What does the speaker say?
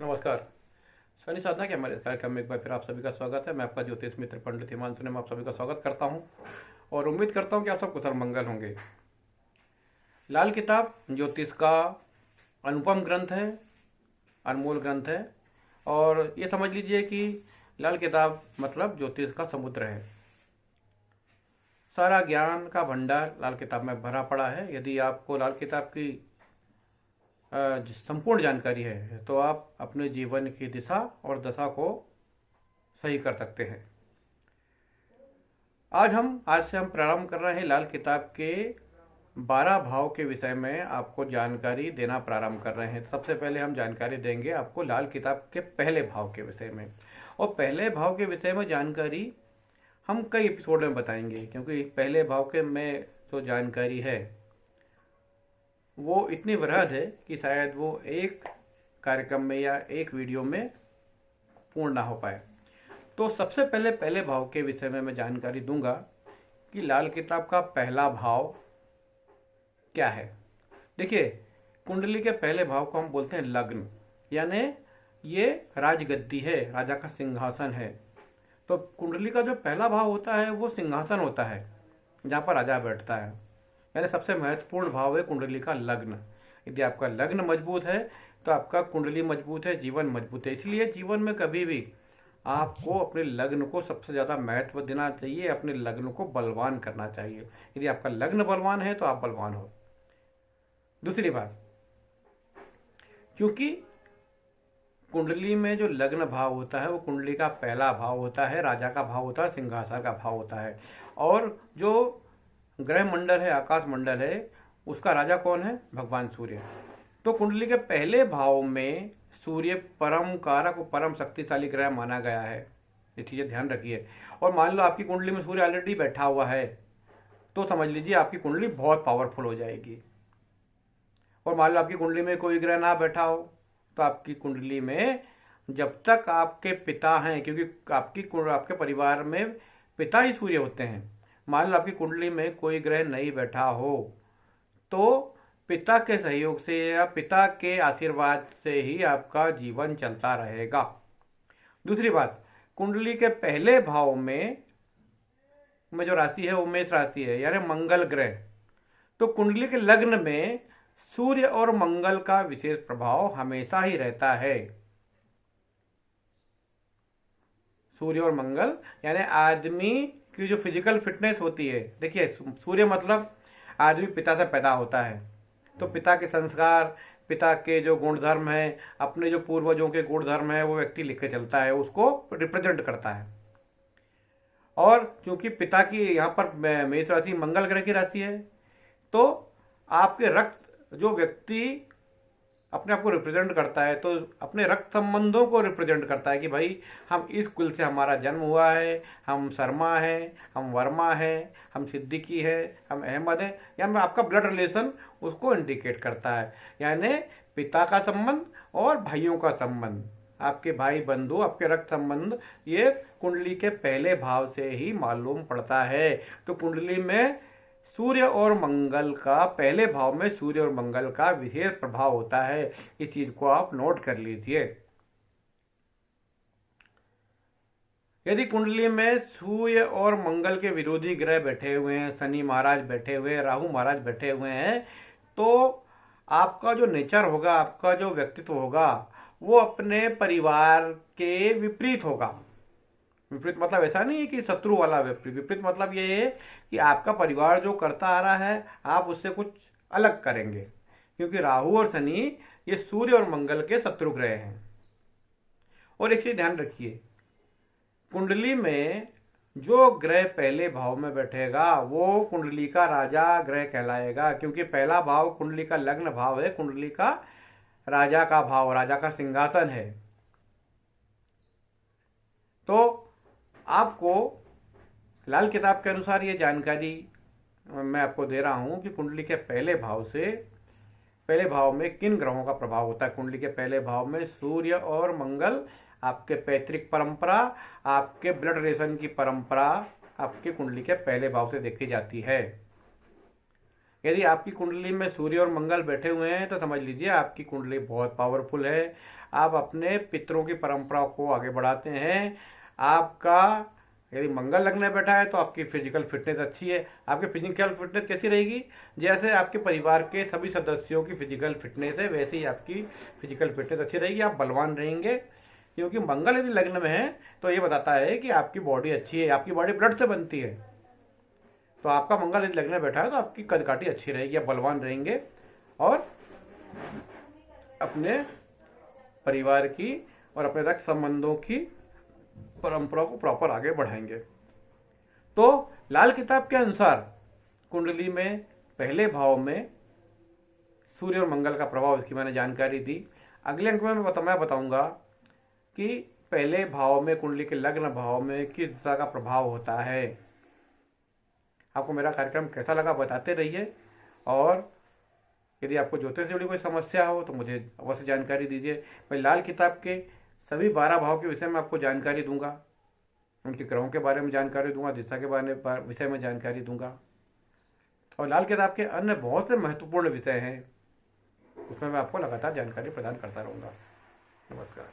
नमस्कार। शनि साधना के हमारे कार्यक्रम में एक बार फिर आप सभी का स्वागत है। मैं आपका ज्योतिष मित्र पंडित हिमांशु ने आप सभी का स्वागत करता हूं और उम्मीद करता हूं कि आप सब कुशल मंगल होंगे। लाल किताब ज्योतिष का अनुपम ग्रंथ है, अनमोल ग्रंथ है और ये समझ लीजिए कि लाल किताब मतलब ज्योतिष का समुद्र है। सारा ज्ञान का भंडार लाल किताब में भरा पड़ा है। यदि आपको लाल किताब की संपूर्ण जानकारी है तो आप अपने जीवन की दिशा और दशा को सही कर सकते हैं। आज से हम प्रारंभ कर रहे हैं लाल किताब के 12 भाव के विषय में आपको जानकारी देना प्रारंभ कर रहे हैं। सबसे पहले हम जानकारी देंगे आपको लाल किताब के पहले भाव के विषय में, और पहले भाव के विषय में जानकारी हम कई एपिसोड में बताएंगे, क्योंकि पहले भाव के में जो जानकारी है वो इतनी वृहद है कि शायद वो एक कार्यक्रम में या एक वीडियो में पूर्ण ना हो पाए। तो सबसे पहले पहले भाव के विषय में मैं जानकारी दूंगा कि लाल किताब का पहला भाव क्या है। देखिए, कुंडली के पहले भाव को हम बोलते हैं लग्न, यानी ये राजगद्दी है, राजा का सिंहासन है। तो कुंडली का जो पहला भाव होता है वो सिंहासन होता है जहाँ पर राजा बैठता है, यानी सबसे महत्वपूर्ण भाव है कुंडली का लग्न। यदि आपका लग्न मजबूत है तो आपका कुंडली मजबूत है, जीवन मजबूत है। इसलिए जीवन में कभी भी आपको अपने लग्न को सबसे ज़्यादा महत्व देना चाहिए, अपने लग्न को बलवान करना चाहिए। यदि आपका लग्न बलवान है तो आप बलवान हो। दूसरी बात, क्योंकि कुंडली में जो लग्न भाव होता है वो कुंडली का पहला भाव होता है, राजा का भाव होता है, सिंहासन का भाव होता है। और जो ग्रह मंडल है, आकाश मंडल है, उसका राजा कौन है? भगवान सूर्य। तो कुंडली के पहले भाव में सूर्य परम कारक और परम शक्तिशाली ग्रह माना गया है। ये चीजें ध्यान रखिए। और मान लो आपकी कुंडली में सूर्य ऑलरेडी बैठा हुआ है तो समझ लीजिए आपकी कुंडली बहुत पावरफुल हो जाएगी। और मान लो आपकी कुंडली में कोई ग्रह ना बैठा हो तो आपकी कुंडली में जब तक आपके पिता हैं, क्योंकि आपके परिवार में पिता ही सूर्य होते हैं, मान लो आपकी कुंडली में कोई ग्रह नहीं बैठा हो तो पिता के सहयोग से या पिता के आशीर्वाद से ही आपका जीवन चलता रहेगा। दूसरी बात, कुंडली के पहले भाव में जो राशि है वो मेष राशि है, यानी मंगल ग्रह। तो कुंडली के लग्न में सूर्य और मंगल का विशेष प्रभाव हमेशा ही रहता है। सूर्य और मंगल यानी आदमी की जो फिजिकल फिटनेस होती है। देखिए, सूर्य मतलब आदमी पिता से पैदा होता है, तो पिता के संस्कार, पिता के जो गुणधर्म है, अपने जो पूर्वजों के गुणधर्म है वो व्यक्ति लिख के चलता है, उसको रिप्रेजेंट करता है। और चूंकि पिता की यहाँ पर मेष राशि मंगल ग्रह की राशि है, तो आपके रक्त जो व्यक्ति अपने आप को रिप्रेजेंट करता है, तो अपने रक्त संबंधों को रिप्रेजेंट करता है कि भाई हम इस कुल से हमारा जन्म हुआ है, हम शर्मा है, हम वर्मा है, हम सिद्दीकी है, हम अहमद है, यानी आपका ब्लड रिलेशन उसको इंडिकेट करता है। यानी पिता का संबंध और भाइयों का संबंध, आपके भाई बंधु, आपके रक्त संबंध, ये कुंडली के पहले भाव से ही मालूम पड़ता है। तो कुंडली में सूर्य और मंगल का, पहले भाव में सूर्य और मंगल का विशेष प्रभाव होता है। इस चीज को आप नोट कर लीजिए। यदि कुंडली में सूर्य और मंगल के विरोधी ग्रह बैठे हुए हैं, शनि महाराज बैठे हुए हैं, राहु महाराज बैठे हुए हैं, तो आपका जो नेचर होगा, आपका जो व्यक्तित्व होगा वो अपने परिवार के विपरीत होगा। विपरीत मतलब ऐसा नहीं है कि शत्रु वाला विपरीत। विपरीत मतलब ये है कि आपका परिवार जो करता आ रहा है आप उससे कुछ अलग करेंगे, क्योंकि राहु और शनि ये सूर्य और मंगल के शत्रु ग्रह हैं। और एक चीज ध्यान रखिए, कुंडली में जो ग्रह पहले भाव में बैठेगा वो कुंडली का राजा ग्रह कहलाएगा, क्योंकि पहला भाव कुंडली का लग्न भाव है, कुंडली का राजा का भाव, राजा का सिंहासन है। तो आपको लाल किताब के अनुसार ये जानकारी मैं आपको दे रहा हूं कि कुंडली के पहले भाव में किन ग्रहों का प्रभाव होता है। कुंडली के पहले भाव में सूर्य और मंगल आपके पैतृक परंपरा, आपके ब्लड रिलेशन की परंपरा आपके कुंडली के पहले भाव से देखी जाती है। यदि आपकी कुंडली में सूर्य और मंगल बैठे हुए हैं तो समझ लीजिए आपकी कुंडली बहुत पावरफुल है। आप अपने पितरों की परंपरा को आगे बढ़ाते हैं। आपका यदि मंगल लग्न में बैठा है तो आपकी फिजिकल फिटनेस अच्छी है। आपकी फिजिकल फिटनेस कैसी रहेगी? जैसे आपके परिवार के सभी सदस्यों की फिजिकल फिटनेस है वैसे ही आपकी फिजिकल फिटनेस अच्छी रहेगी। आप बलवान रहेंगे, क्योंकि मंगल यदि लग्न में है तो ये बताता है कि आपकी बॉडी अच्छी है। आपकी बॉडी ब्लड से बनती है, तो आपका मंगल यदि लग्न में बैठा है तो आपकी कदकाठी अच्छी रहेगी, आप बलवान रहेंगे और अपने परिवार की और अपने रक्त संबंधों की परंपरा को प्रॉपर आगे बढ़ाएंगे। तो लाल किताब के अनुसार कुंडली में पहले भाव में सूर्य और मंगल का प्रभाव, इसकी मैंने जानकारी दी। अगले अंक में मैं बताऊंगा कि पहले भाव में कुंडली के लग्न भाव में किस दिशा का प्रभाव होता है। आपको मेरा कार्यक्रम कैसा लगा बताते रहिए, और यदि आपको ज्योतिष से जुड़ी कोई समस्या हो तो मुझे अवश्य जानकारी दीजिए। मैं लाल किताब के सभी 12 भाव के विषय में आपको जानकारी दूंगा, उनके ग्रहों के बारे में जानकारी दूंगा, दिशा के बारे में विषय में जानकारी दूंगा, और लाल किताब के अन्य बहुत से महत्वपूर्ण विषय हैं उसमें मैं आपको लगातार जानकारी प्रदान करता रहूंगा। नमस्कार।